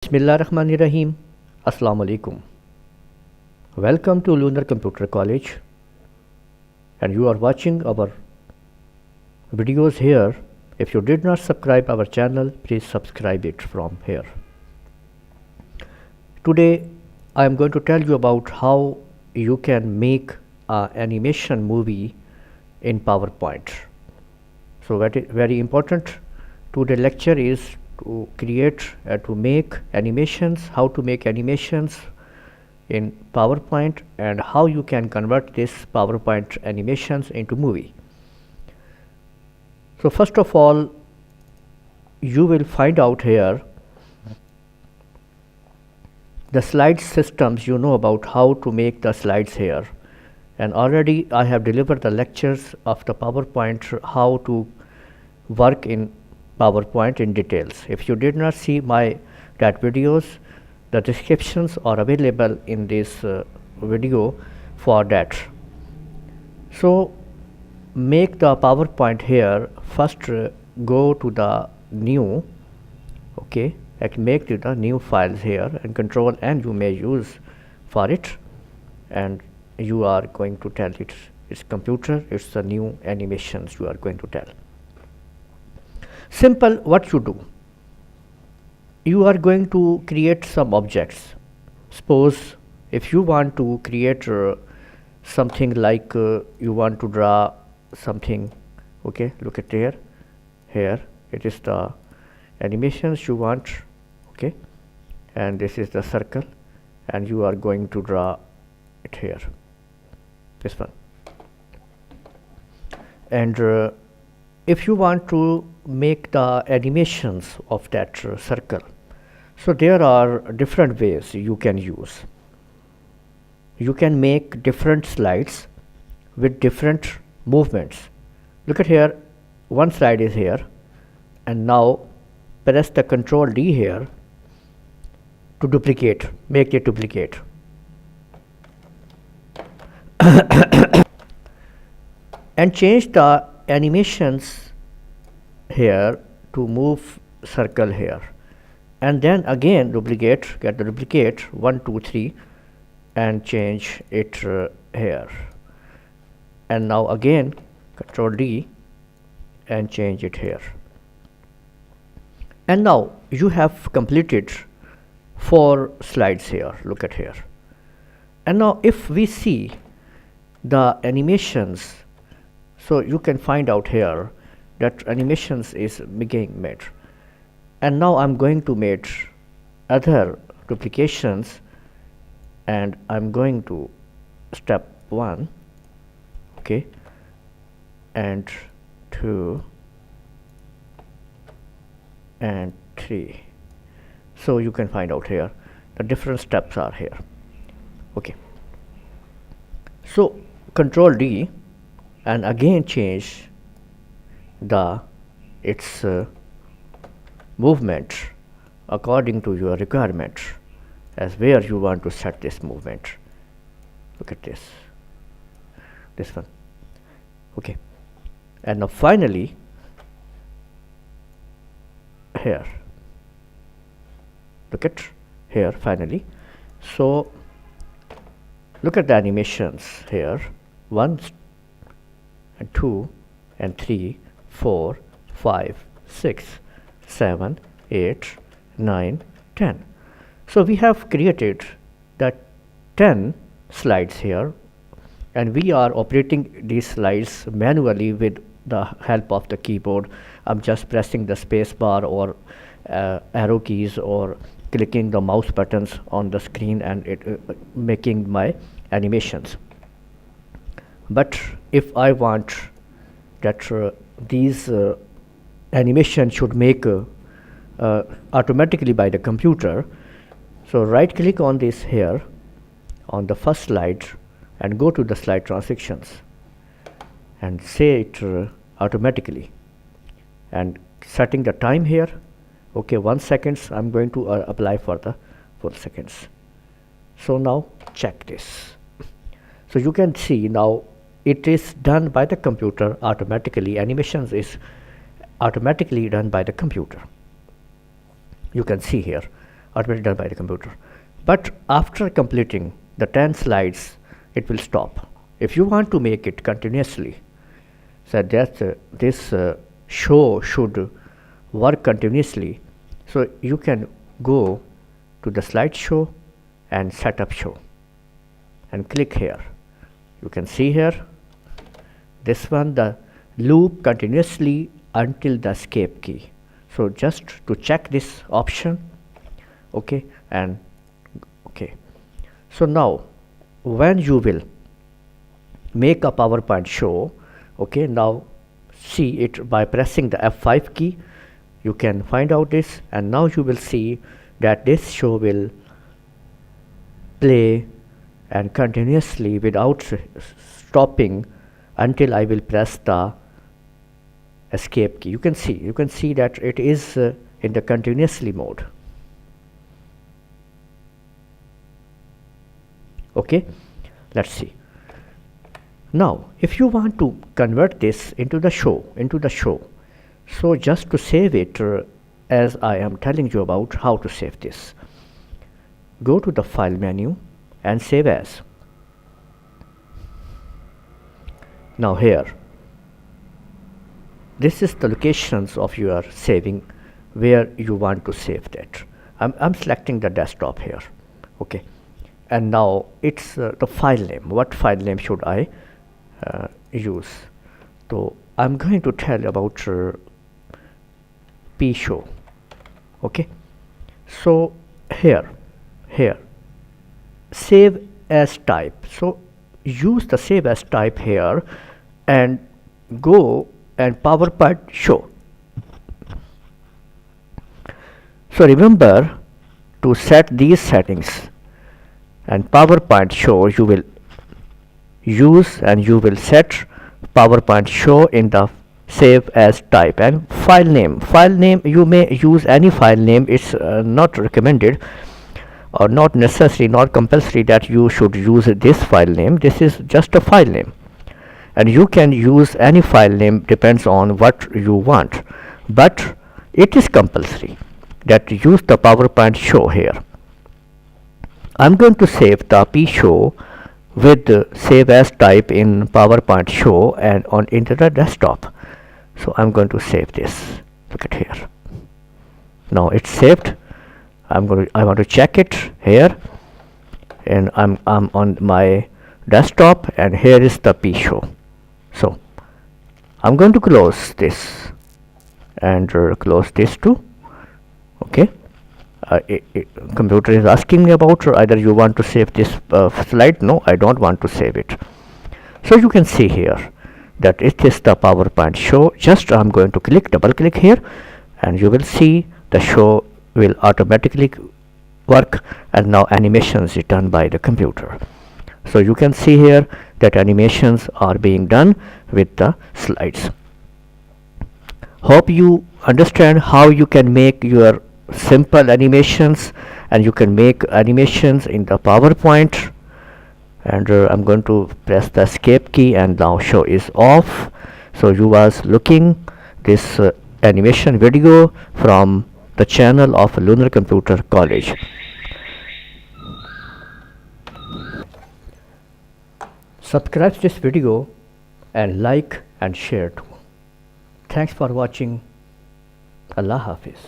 Bismillahirrahmanirrahim. Assalamu alaikum. Welcome to Lunar Computer College, and you are watching our videos here. If you did not subscribe our channel, please subscribe it from here. Today I am going to tell you about how you can make an animation movie in PowerPoint. So very important today lecture is to create to make animations, how to make animations in PowerPoint, and how you can convert this PowerPoint animations into movie. So first of all, you will find out here the slide systems. You know about how to make the slides here, and already I have delivered the lectures of the PowerPoint, how to work in PowerPoint in details. If you did not see that videos, the descriptions are available in this video for that. So make the PowerPoint here. First go to the new, okay, make the new files here, and Control N you may use for it, and you are going to tell it's computer, it's the new animations you are going to tell. Simple. What you do, you are going to create some objects. Suppose if you want to create something like you want to draw something, okay, look at here it is the animations you want, okay, and this is the circle, and you are going to draw it here, this one. And if you want to make the animations of that circle, so there are different ways you can use. You can make different slides with different movements. Look at here, one slide is here, and now press the Control D here to duplicate, make it duplicate. And change the animations here to move circle here, and then again duplicate, get the duplicate 1 2 3 and change it here, and now again Control D and change it here, and now you have completed 4 slides here. Look at here, and now if we see the animations, so you can find out here that animations is being made, and now I'm going to make other duplications, and I'm going to step 1, okay, and 2 and 3. So you can find out here the different steps are here, okay. So Control D and again change its movement according to your requirement, as where you want to set this movement. Look at this one, okay, and now finally here, look at here finally. So look at the animations here, 1 and 2 and 3 4 5 6 7 8 9 10. So we have created the 10 slides here, and we are operating these slides manually with the help of the keyboard. I'm just pressing the space bar or arrow keys or clicking the mouse buttons on the screen, and it making my animations. But if I want that these animations should make automatically by the computer, so right click on this here on the first slide and go to the slide transitions and say it automatically, and setting the time here, okay, 1 second. I'm going to apply for the 4 seconds. So now check this. So you can see now it is done by the computer automatically. Animations is automatically done by the computer. You can see here automatically done by the computer. But after completing the 10 slides, it will stop. If you want to make it continuously, so that this show should work continuously, so you can go to the slideshow and setup show and click here. You can see here this one, the loop continuously until the escape key. So just to check this option, okay, and okay. So now when you will make a PowerPoint show, okay, now see it by pressing the F5 key, you can find out this, and now you will see that this show will play and continuously without stopping until I will press the escape key. You can see that it is in the continuously mode. Okay, let's see. Now if you want to convert this into the show, so just to save it, as I am telling you about how to save this, go to the file menu and save as. Now here, this is the locations of your saving where you want to save that. I'm selecting the desktop here, okay, and now it's the file name. What file name should I use? So I'm going to tell about P show, okay. So here save as type, so use the save as type here and go and PowerPoint show. So remember to set these settings, and PowerPoint show you will use, and you will set PowerPoint show in the save as type. And file name you may use any file name. It's not recommended or not necessary, not compulsory that you should use this file name. This is just a file name, and you can use any file name, depends on what you want, but it is compulsory that you use the PowerPoint show here. I'm going to save the P show with save as type in PowerPoint show and on into the desktop. So I'm going to save this. Look at here. Now it's saved. I want to check it here, and I'm on my desktop, and here is the P show. So I'm going to close this and close this too. Okay, computer is asking me about either you want to save this slide. No, I don't want to save it. So you can see here that it is the PowerPoint show. Just I'm going to double click here, and you will see the show will automatically work, and now animations is done by the computer. So you can see here that animations are being done with the slides. Hope you understand how you can make your simple animations, and you can make animations in the PowerPoint. And I'm going to press the escape key, and now show is off. So you was looking this animation video from the channel of Lunar Computer College. Subscribe this video and like and share too. Thanks for watching. Allah Hafiz.